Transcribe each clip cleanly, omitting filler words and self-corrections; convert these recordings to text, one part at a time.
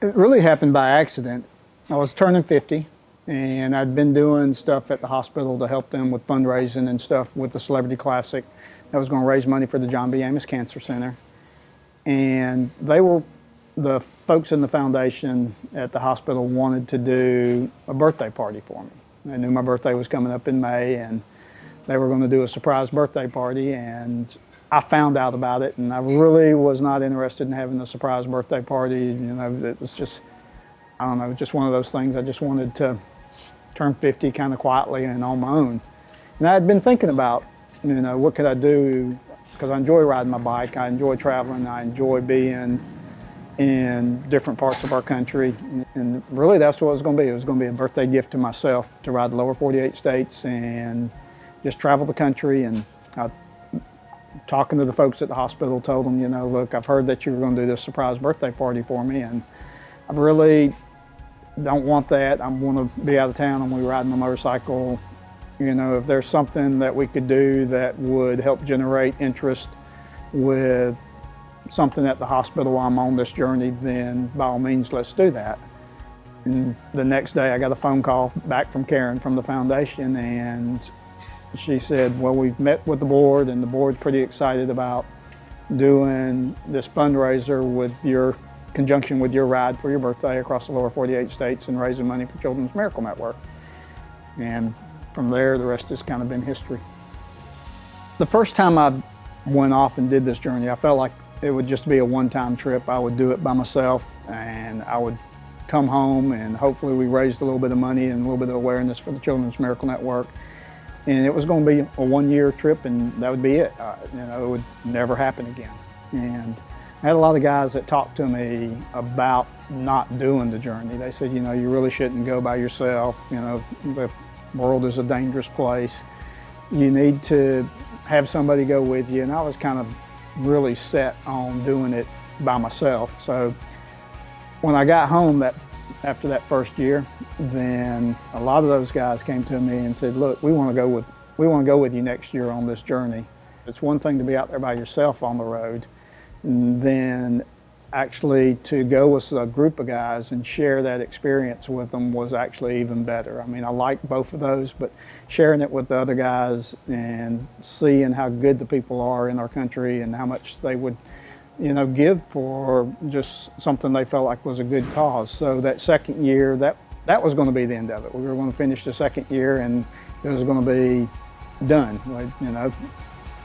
It really happened by accident. I was turning 50, and I'd been doing stuff at the hospital to help them with fundraising and stuff with the Celebrity Classic that was going to raise money for the John B. Amos Cancer Center. And the folks in the foundation at the hospital wanted to do a birthday party for me. They knew my birthday was coming up in May, and they were going to do a surprise birthday party, and I found out about it, and I really was not interested in having a surprise birthday party. You know, it was just, I don't know, just one of those things. I just wanted to turn 50 kind of quietly and on my own. And I had been thinking about, you know, what could I do? Because I enjoy riding my bike, I enjoy traveling, I enjoy being in different parts of our country. And really that's what it was going to be. It was going to be a birthday gift to myself to ride the lower 48 states and just travel the country. And talking to the folks at the hospital, told them, you know, look, I've heard that you were going to do this surprise birthday party for me, and I really don't want that. I want to be out of town. I'm going to be riding my motorcycle. You know, if there's something that we could do that would help generate interest with something at the hospital while I'm on this journey, then by all means, let's do that. And the next day I got a phone call back from Karen from the foundation, and she said, well, we've met with the board, and the board's pretty excited about doing this fundraiser with your conjunction with your ride for your birthday across the lower 48 states and raising money for Children's Miracle Network. And from there, the rest has kind of been history. The first time I went off and did this journey, I felt like it would just be a one-time trip. I would do it by myself, and I would come home, and hopefully we raised a little bit of money and a little bit of awareness for the Children's Miracle Network. And it was going to be a one-year trip, and that would be it. You know, it would never happen again. And I had a lot of guys that talked to me about not doing the journey. They said, you know, you really shouldn't go by yourself. You know, the world is a dangerous place. You need to have somebody go with you. And I was kind of really set on doing it by myself. So when I got home after that first year, then a lot of those guys came to me and said, look, we want to go with you next year on this journey. It's one thing to be out there by yourself on the road, and then actually to go with a group of guys and share that experience with them was actually even better. I mean, I like both of those, but sharing it with the other guys and seeing how good the people are in our country and how much they would, you know, give for just something they felt like was a good cause. So that second year, that was going to be the end of it. We were going to finish the second year, and it was going to be done. You know,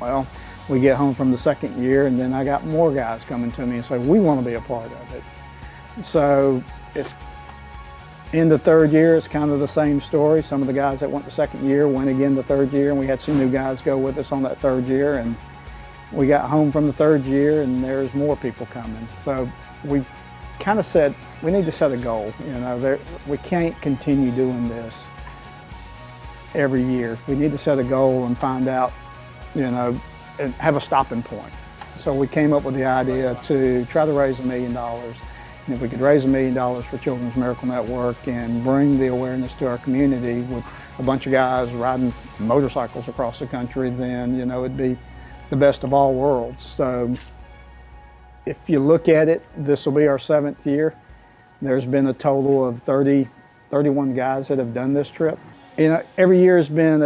well, we get home from the second year, and then I got more guys coming to me and say, we want to be a part of it. So it's in the third year, it's kind of the same story. Some of the guys that went the second year went again the third year, and we had some new guys go with us on that third year. And we got home from the third year, and there's more people coming. So we kind of said, we need to set a goal. You know, we can't continue doing this every year. We need to set a goal and find out, you know, and have a stopping point. So we came up with the idea to try to raise $1 million. And if we could raise $1 million for Children's Miracle Network and bring the awareness to our community with a bunch of guys riding motorcycles across the country, then, you know, it'd be the best of all worlds. So if you look at it, this will be our 7th year. There's been a total of 31 guys that have done this trip. You know, every year has been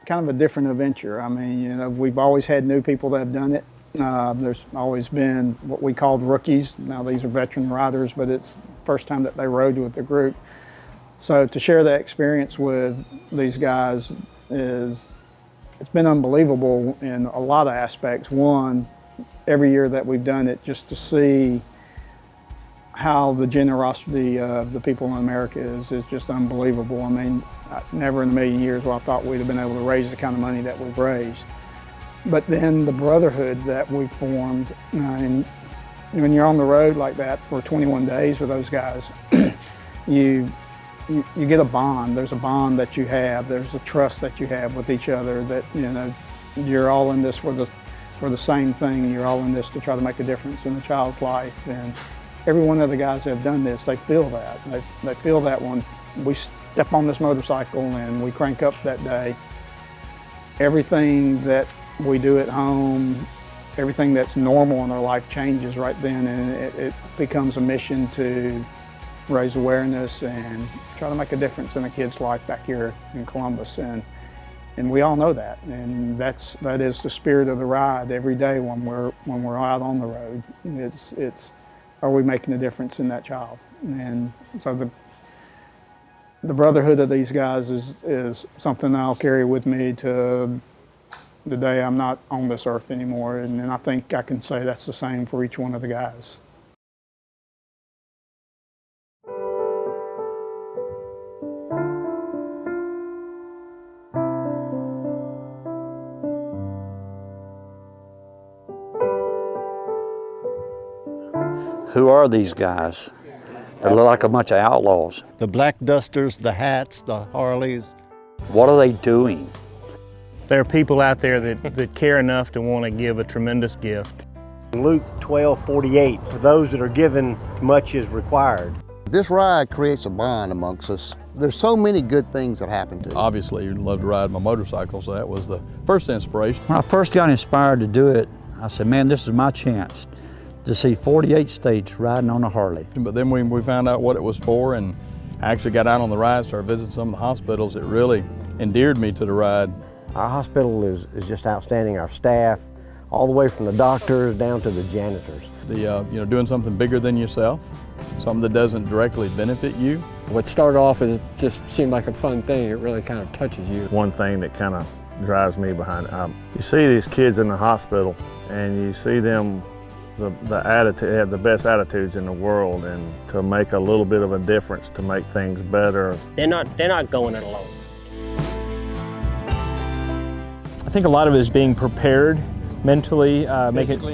kind of a different adventure. I mean, you know, we've always had new people that have done it. There's always been what we called rookies. Now these are veteran riders, but it's the first time that they rode with the group. So to share that experience with these guys it's been unbelievable in a lot of aspects. One, every year that we've done it, just to see how the generosity of the people in America is just unbelievable. I mean, never in a million years I thought we'd have been able to raise the kind of money that we've raised. But then the brotherhood that we've formed, and when you're on the road like that for 21 days with those guys, you get a bond. There's a bond that you have. There's a trust that you have with each other that, you know, you're all in this for the same thing. You're all in this to try to make a difference in a child's life. And every one of the guys that have done this, they feel that. They feel that when we step on this motorcycle and we crank up that day. Everything that we do at home everything that's normal in their life changes right then, and it becomes a mission to raise awareness and try to make a difference in a kid's life back here in Columbus. And we all know that, and that is the spirit of the ride every day when we're out on the road. It's are we making a difference in that child? And so the brotherhood of these guys is something I'll carry with me to the day I'm not on this earth anymore, and I think I can say that's the same for each one of the guys. Who are these guys? They look like a bunch of outlaws. The black dusters, the hats, the Harleys. What are they doing? There are people out there that care enough to want to give a tremendous gift. Luke 12:48, for those that are given, much is required. This ride creates a bond amongst us. There's so many good things that happen to you. Obviously, you love to ride my motorcycle, so that was the first inspiration. When I first got inspired to do it, I said, man, this is my chance to see 48 states riding on a Harley. But then we found out what it was for, and I actually got out on the ride, started visiting some of the hospitals. It really endeared me to the ride. Our hospital is just outstanding. Our staff, all the way from the doctors down to the janitors. Doing something bigger than yourself, something that doesn't directly benefit you. What started off as just seemed like a fun thing, it really kind of touches you. One thing that kind of drives me behind it, you see these kids in the hospital and you see them, the attitude, they have the best attitudes in the world, and to make a little bit of a difference, to make things better. They're not going it alone. I think a lot of it is being prepared mentally,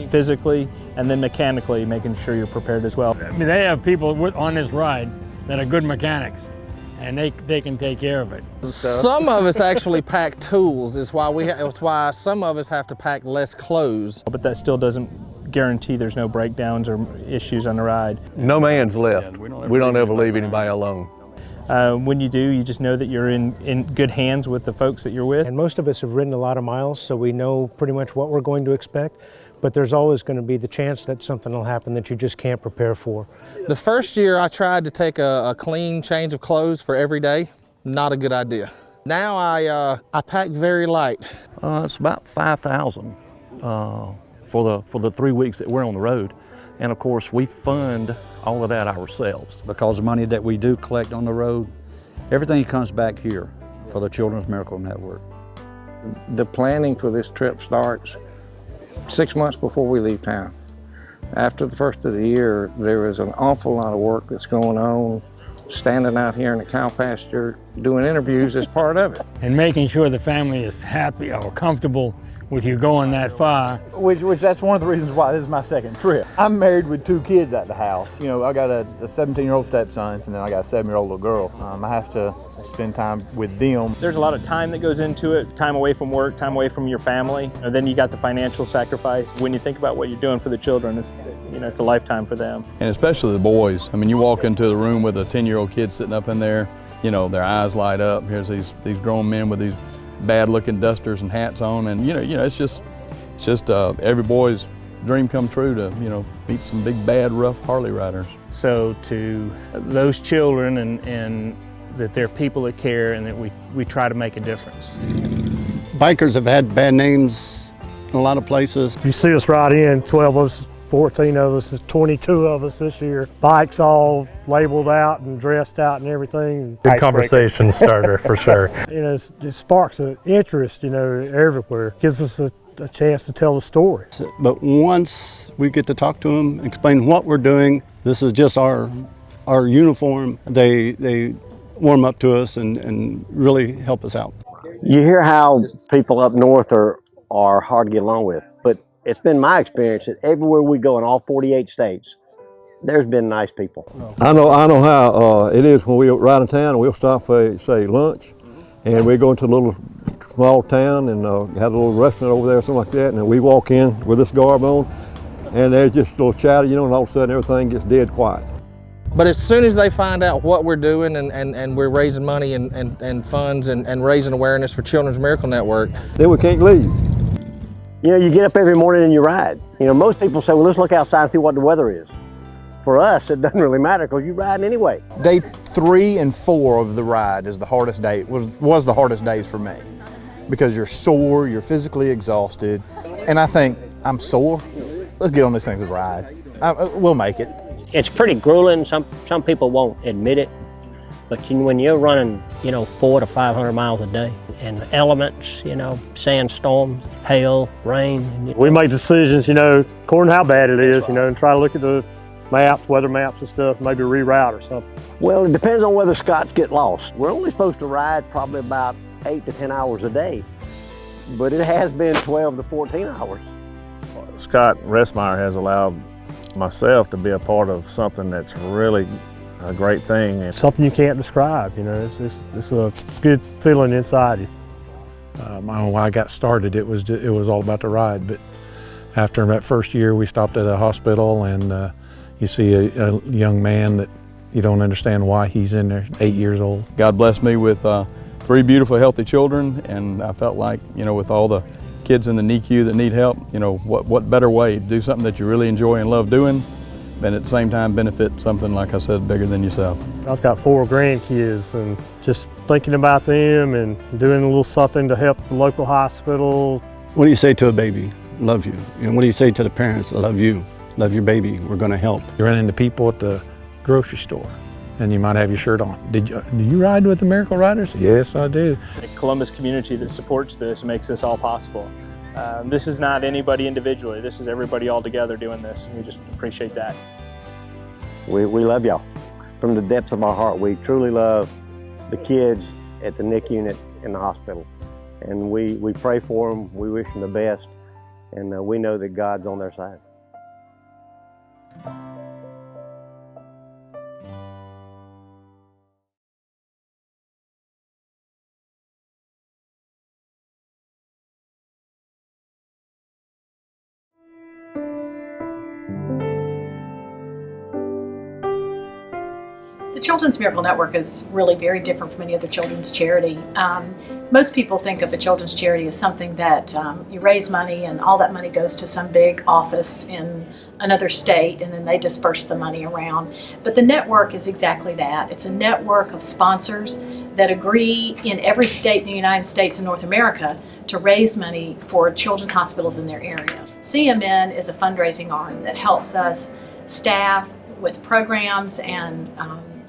physically, and then mechanically, making sure you're prepared as well. I mean, they have people on this ride that are good mechanics, and they can take care of it. Some of us actually pack tools. It's why some of us have to pack less clothes. But that still doesn't guarantee there's no breakdowns or issues on the ride. No man's left. We don't ever leave anybody alone. When you do, you just know that you're in good hands with the folks that you're with. And most of us have ridden a lot of miles, so we know pretty much what we're going to expect. But there's always going to be the chance that something will happen that you just can't prepare for. The first year I tried to take a clean change of clothes for every day. Not a good idea. Now I pack very light. It's about 5,000 for the 3 weeks that we're on the road. And of course, we fund all of that ourselves. Because the money that we do collect on the road, everything comes back here for the Children's Miracle Network. The planning for this trip starts 6 months before we leave town. After the first of the year, there is an awful lot of work that's going on. Standing out here in the cow pasture, doing interviews is part of it. And making sure the family is happy or comfortable with you going that far. Which that's one of the reasons why this is my second trip. I'm married with 2 kids at the house. You know, I got a 17-year-old stepson, and then I got a 7-year-old little girl. I have to spend time with them. There's a lot of time that goes into it, time away from work, time away from your family, and then you got the financial sacrifice. When you think about what you're doing for the children, it's a lifetime for them. And especially the boys. I mean, you walk into the room with a 10-year-old kid sitting up in there, their eyes light up. Here's these grown men with these bad-looking dusters and hats on, and it's just every boy's dream come true to meet some big bad rough Harley riders. So to those children and that they're people that care, and that we try to make a difference. Bikers have had bad names in a lot of places. You see us ride in, 12 of us, 14 of us, there's 22 of us this year. Bikes all labeled out and dressed out and everything. Good conversation starter for sure. It sparks an interest, everywhere. Gives us a chance to tell the story. But once we get to talk to them, explain what we're doing, this is just our uniform. They warm up to us and really help us out. You hear how people up north are hard to get along with, but it's been my experience that everywhere we go in all 48 states, there's been nice people. I know how it is when we ride in town, and we'll stop for, say, lunch, and we go into a little small town and have a little restaurant over there or something like that, and we walk in with this garb on, and there's just a little chatter, and all of a sudden everything gets dead quiet. But as soon as they find out what we're doing and we're raising money and funds and raising awareness for Children's Miracle Network, then we can't leave. You know, you get up every morning and you ride. You know, most people say, well, let's look outside and see what the weather is. For us, it doesn't really matter because you ride anyway. Day 3 and 4 of the ride is the hardest day, was the hardest days for me. Because you're sore, you're physically exhausted. And I think, I'm sore, let's get on this thing to ride. We'll make it. It's pretty grueling. Some people won't admit it. But when you're running, 400 to 500 miles a day, and elements, sandstorms, hail, rain. We make decisions, according to how bad it is, and try to look at the maps, weather maps and stuff, maybe reroute or something. Well, it depends on whether Scots get lost. We're only supposed to ride probably about 8 to 10 hours a day, but it has been 12 to 14 hours. Scott Restmeyer has allowed myself to be a part of something that's really a great thing. It's something you can't describe, it's a good feeling inside you. When I got started, it was all about the ride, but after that first year, we stopped at a hospital, and you see a young man that you don't understand why he's in there, 8 years old. God blessed me with 3 beautiful, healthy children, and I felt like, with all the kids in the NICU that need help, what better way to do something that you really enjoy and love doing, and at the same time benefit something, like I said, bigger than yourself. I've got 4 grandkids, and just thinking about them and doing a little something to help the local hospital. What do you say to a baby? Love you. And what do you say to the parents? Love you. Love your baby. We're going to help. You run into people at the grocery store, and you might have your shirt on. Do you ride with the Miracle Riders? Yes, I do. The Columbus community that supports this makes this all possible. This is not anybody individually. This is everybody all together doing this, and we just appreciate that. We love y'all. From the depths of our heart, we truly love the kids at the NIC unit in the hospital. And we pray for them, we wish them the best, and we know that God's on their side. The Children's Miracle Network is really very different from any other children's charity. Most people think of a children's charity as something that you raise money and all that money goes to some big office in another state and then they disperse the money around. But the network is exactly that. It's a network of sponsors that agree in every state in the United States and North America to raise money for children's hospitals in their area. CMN is a fundraising arm that helps us staff with programs and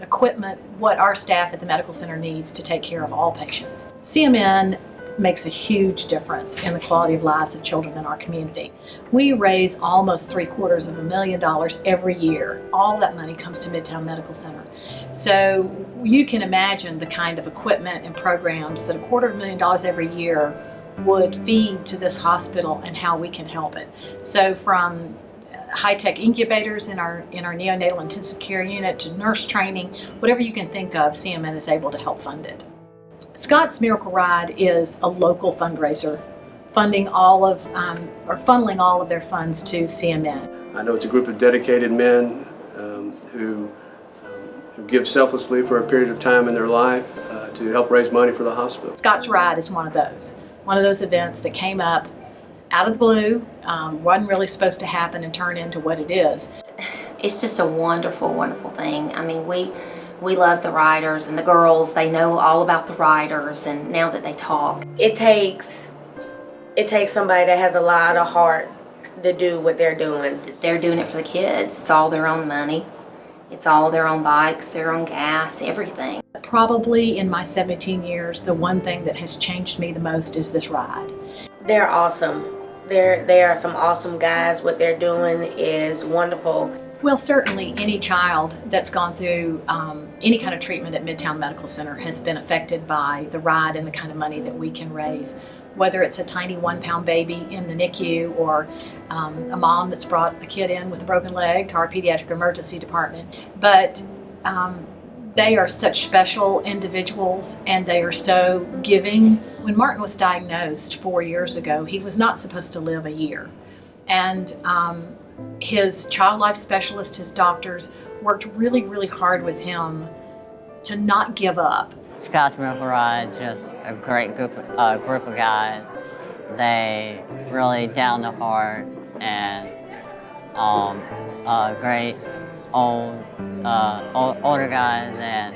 equipment what our staff at the medical center needs to take care of all patients. CMN makes a huge difference in the quality of lives of children in our community. We raise almost $750,000 every year. All that money comes to Midtown Medical Center. So you can imagine the kind of equipment and programs that $250,000 every year would feed to this hospital and how we can help it. So from high-tech incubators in our neonatal intensive care unit to nurse training, whatever you can think of, CMN is able to help fund it. Scott's Miracle Ride is a local fundraiser, funneling all of their funds to CMN. I know it's a group of dedicated men who give selflessly for a period of time in their life to help raise money for the hospital. Scott's Ride is one of those events that came up out of the blue, wasn't really supposed to happen and turn into what it is. It's just a wonderful, wonderful thing. I mean, we love the riders and the girls. They know all about the riders, and now that they talk. It takes somebody that has a lot of heart to do what they're doing. They're doing it for the kids. It's all their own money. It's all their own bikes, their own gas, everything. Probably in my 17 years, the one thing that has changed me the most is this ride. They're awesome. They are some awesome guys. What they're doing is wonderful. Well, certainly any child that's gone through any kind of treatment at Midtown Medical Center has been affected by the ride and the kind of money that we can raise. Whether it's a tiny 1-pound baby in the NICU or a mom that's brought a kid in with a broken leg to our pediatric emergency department. But they are such special individuals and they are so giving. When Martin was diagnosed 4 years ago, he was not supposed to live a year. And his child life specialist, his doctors, worked really, really hard with him to not give up. Scott's Miracle Ride is just a great group of guys. they really down to heart and great older guys, and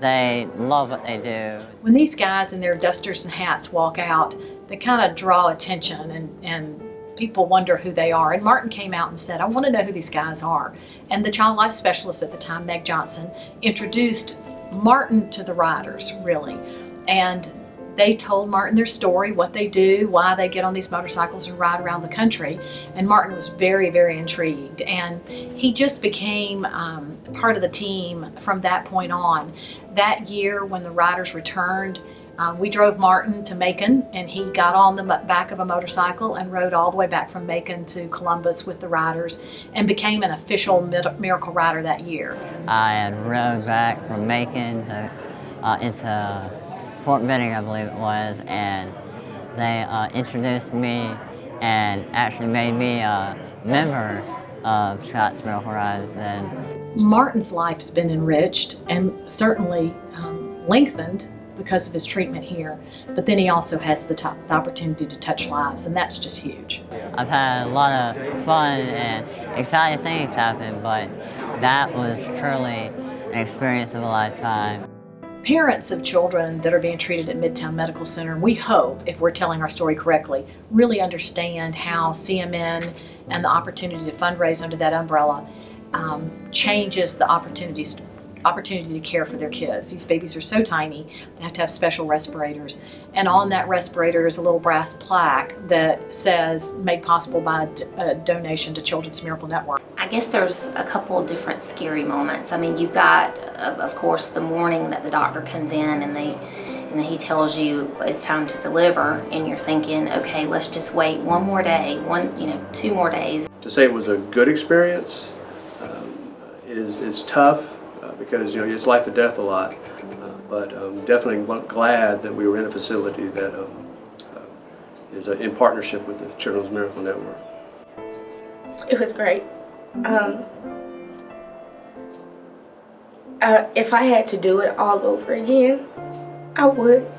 they love what they do. When these guys in their dusters and hats walk out, they kind of draw attention and people wonder who they are. And Martin came out and said, I want to know who these guys are. And the child life specialist at the time, Meg Johnson, introduced Martin to the riders, really. And they told Martin their story, what they do, why they get on these motorcycles and ride around the country. And Martin was very, very intrigued. And he just became part of the team from that point on. That year when the riders returned, we drove Martin to Macon, and he got on the back of a motorcycle and rode all the way back from Macon to Columbus with the riders and became an official Miracle Rider that year. I had rode back from Macon to, into Fort Benning, I believe it was, and they introduced me and actually made me a member of Scott's Miracle Riders. And Martin's life's been enriched and certainly lengthened because of his treatment here, but then he also has the opportunity to touch lives, and that's just huge. I've had a lot of fun and exciting things happen, but that was truly an experience of a lifetime. Parents of children that are being treated at Midtown Medical Center, we hope, if we're telling our story correctly, really understand how CMN and the opportunity to fundraise under that umbrella changes the opportunity to care for their kids. These babies are so tiny, they have to have special respirators. And on that respirator is a little brass plaque that says, made possible by a donation to Children's Miracle Network. I guess there's a couple of different scary moments. I mean, you've got, of course, the morning that the doctor comes in and he tells you it's time to deliver, and you're thinking, okay, let's just wait one more day, 2 more days. To say it was a good experience is tough. Because it's life or death a lot, but definitely glad that we were in a facility that is in partnership with the Children's Miracle Network. It was great. If I had to do it all over again, I would.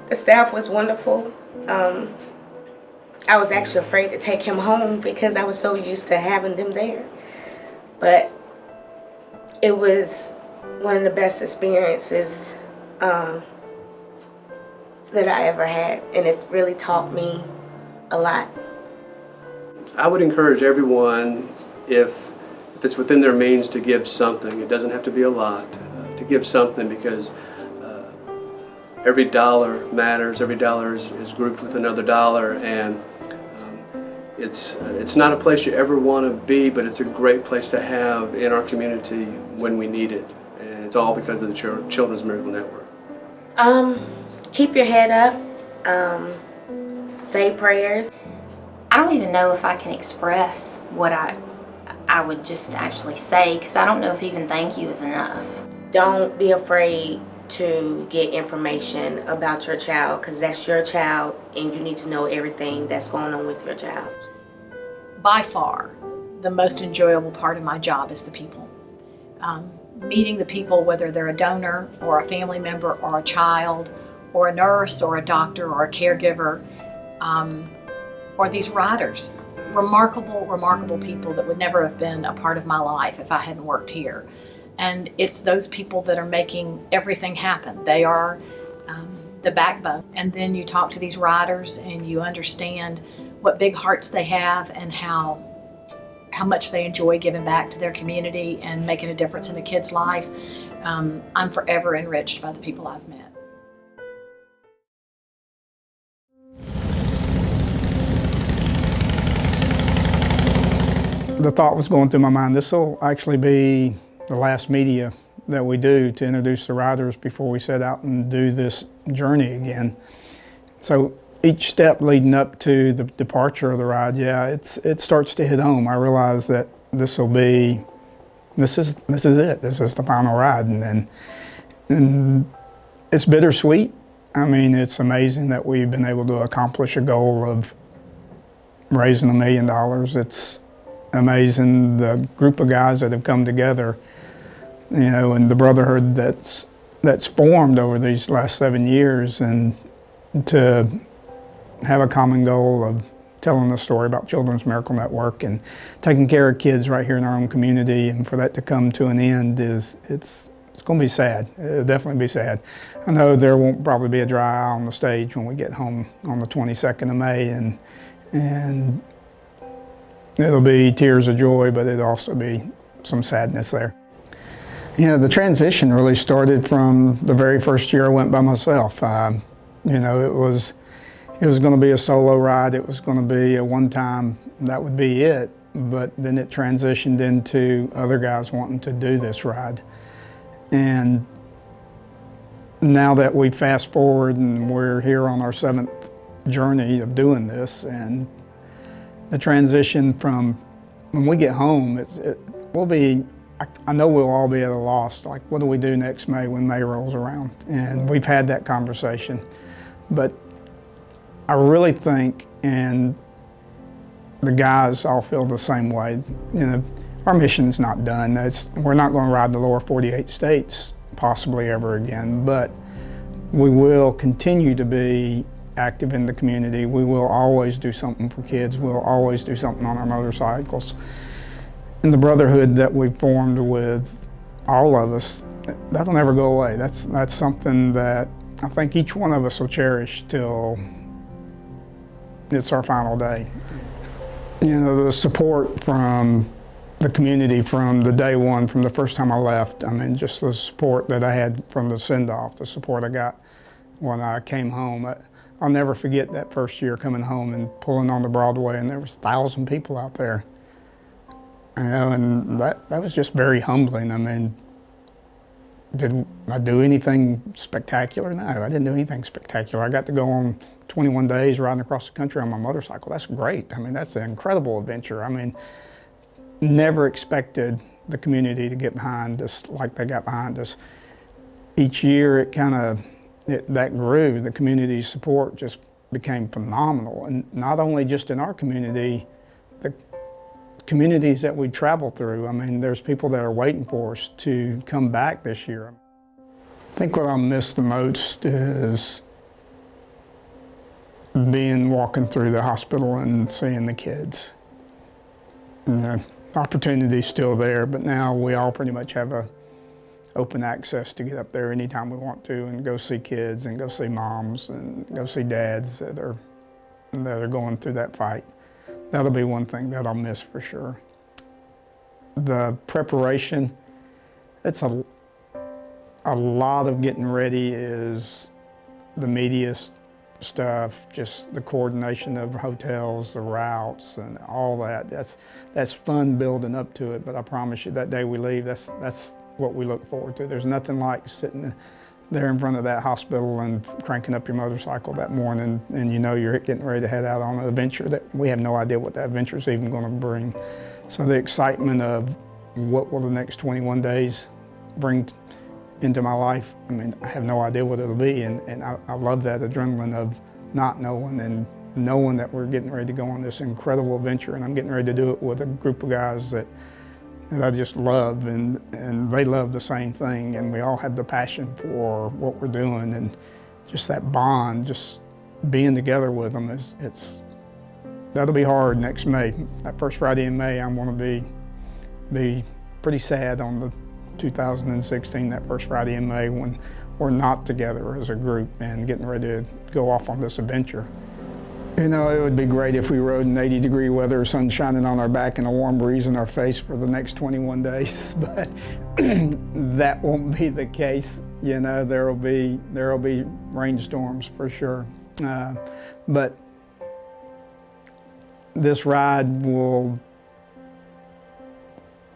The staff was wonderful. I was actually afraid to take him home because I was so used to having them there. But it was one of the best experiences that I ever had, and it really taught me a lot. I would encourage everyone, if it's within their means, to give something. It doesn't have to be a lot, to give something, because every dollar matters. Every dollar is grouped with another dollar, and it's not a place you ever want to be, but it's a great place to have in our community when we need it. And it's all because of the Children's Miracle Network. Keep your head up. Say prayers. I don't even know if I can express what I would just actually say, because I don't know if even thank you is enough. Don't be afraid to get information about your child, because that's your child and you need to know everything that's going on with your child. By far, the most enjoyable part of my job is the people. Meeting the people, whether they're a donor or a family member or a child or a nurse or a doctor or a caregiver, or these riders. Remarkable, remarkable people that would never have been a part of my life if I hadn't worked here. And it's those people that are making everything happen. They are the backbone. And then you talk to these riders and you understand what big hearts they have and how much they enjoy giving back to their community and making a difference in a kid's life. I'm forever enriched by the people I've met. The thought was going through my mind, this will actually be the last media that we do to introduce the riders before we set out and do this journey again. So each step leading up to the departure of the ride, it starts to hit home. I realize that this is it. This is the final ride, and it's bittersweet. I mean, it's amazing that we've been able to accomplish a goal of raising $1 million. It's amazing the group of guys that have come together, and the brotherhood that's formed over these last 7 years, and to have a common goal of telling the story about Children's Miracle Network and taking care of kids right here in our own community, and for that to come to an end it's going to be sad. It'll definitely be sad. I know there won't probably be a dry eye on the stage when we get home on the 22nd of May, and it'll be tears of joy, but it'll also be some sadness there. You know, the transition really started from the very first year I went by myself. You know, it was going to be a solo ride. It was going to be a one-time, that would be it. But then it transitioned into other guys wanting to do this ride. And now that we fast forward and we're here on our 7th journey of doing this, and the transition from when we get home, we'll be, I know we'll all be at a loss. Like, what do we do next May when May rolls around? And we've had that conversation. But I really think, and the guys all feel the same way, you know, our mission's not done. We're not going to ride the lower 48 states possibly ever again, but we will continue to be active in the community. We will always do something for kids. We'll always do something on our motorcycles. And the brotherhood that we've formed with all of us, that'll never go away. That's something that I think each one of us will cherish till it's our final day. You know, the support from the community from the day one, from the first time I left, I mean, just the support that I had from the send-off, the support I got when I came home. I'll never forget that first year coming home and pulling on the Broadway, and there was 1,000 people out there. You know, and that was just very humbling. I mean, did I do anything spectacular? No, I didn't do anything spectacular. I got to go on 21 days riding across the country on my motorcycle. That's great. I mean, that's an incredible adventure. I mean, never expected the community to get behind us like they got behind us. Each year it kind of, that grew. The community support just became phenomenal. And not only just in our community, the communities that we travel through. I mean, there's people that are waiting for us to come back this year. I think what I'll miss the most is walking through the hospital and seeing the kids. And the opportunity's still there, but now we all pretty much have open access to get up there anytime we want to and go see kids and go see moms and go see dads that are going through that fight. That'll be one thing that I'll miss for sure. The preparation, it's a lot of getting ready is the media stuff, just the coordination of hotels, the routes, and all that. That's fun building up to it, but I promise you that day we leave, that's what we look forward to. There's nothing like sitting there in front of that hospital and cranking up your motorcycle that morning, and you know you're getting ready to head out on an adventure that we have no idea what that adventure is even going to bring. So the excitement of what will the next 21 days bring into my life, I mean, I have no idea what it'll be, and I love that adrenaline of not knowing and knowing that we're getting ready to go on this incredible adventure, and I'm getting ready to do it with a group of guys that I just love, and they love the same thing, and we all have the passion for what we're doing, and just that bond, just being together with them, that'll be hard next May. That first Friday in May, I'm going to be pretty sad on the 2016, that first Friday in May, when we're not together as a group and getting ready to go off on this adventure. You know, it would be great if we rode in 80-degree weather, sun shining on our back and a warm breeze in our face for the next 21 days, but that won't be the case. You know, there'll be rainstorms for sure. But this ride will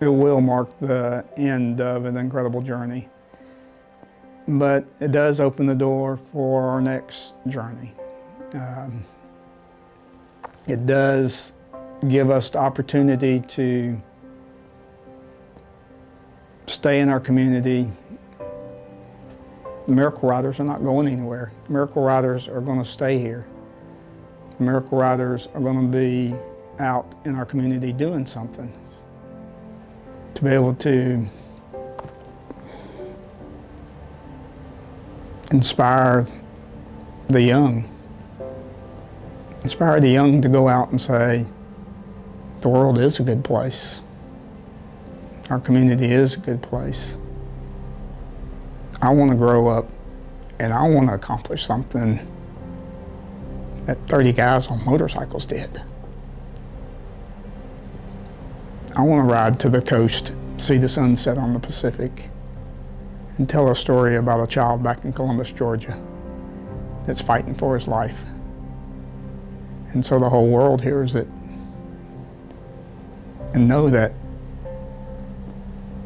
mark the end of an incredible journey. But it does open the door for our next journey. It does give us the opportunity to stay in our community. The Miracle Riders are not going anywhere. Miracle Riders are going to stay here. Miracle Riders are going to be out in our community doing something. To be able to inspire the young inspire the young to go out and say, the world is a good place. Our community is a good place. I want to grow up and I want to accomplish something that 30 guys on motorcycles did. I want to ride to the coast, see the sunset on the Pacific, and tell a story about a child back in Columbus, Georgia, that's fighting for his life. And so the whole world hears it and know that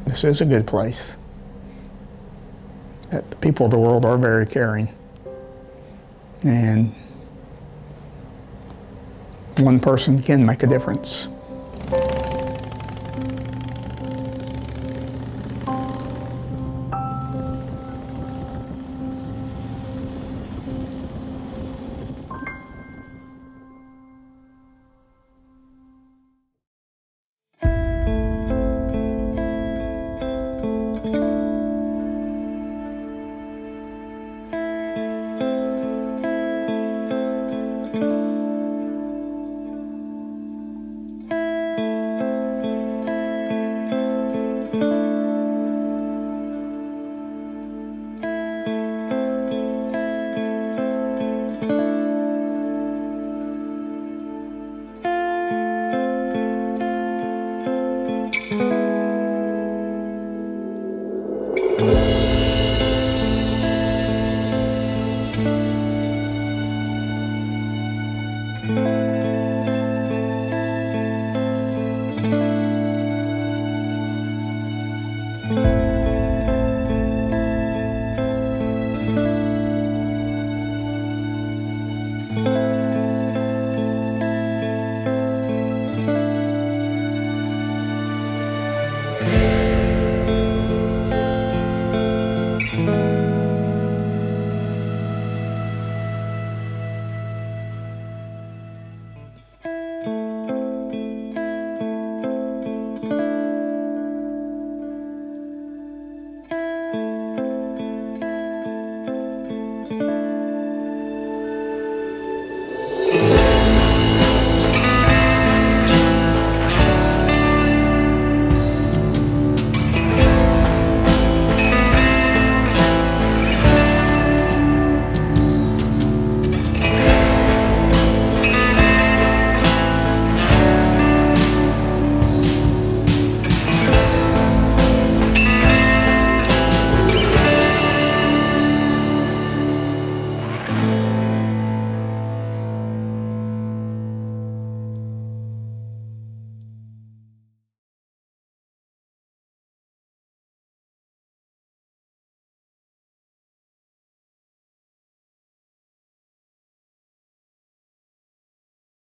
this is a good place, that the people of the world are very caring, and one person can make a difference.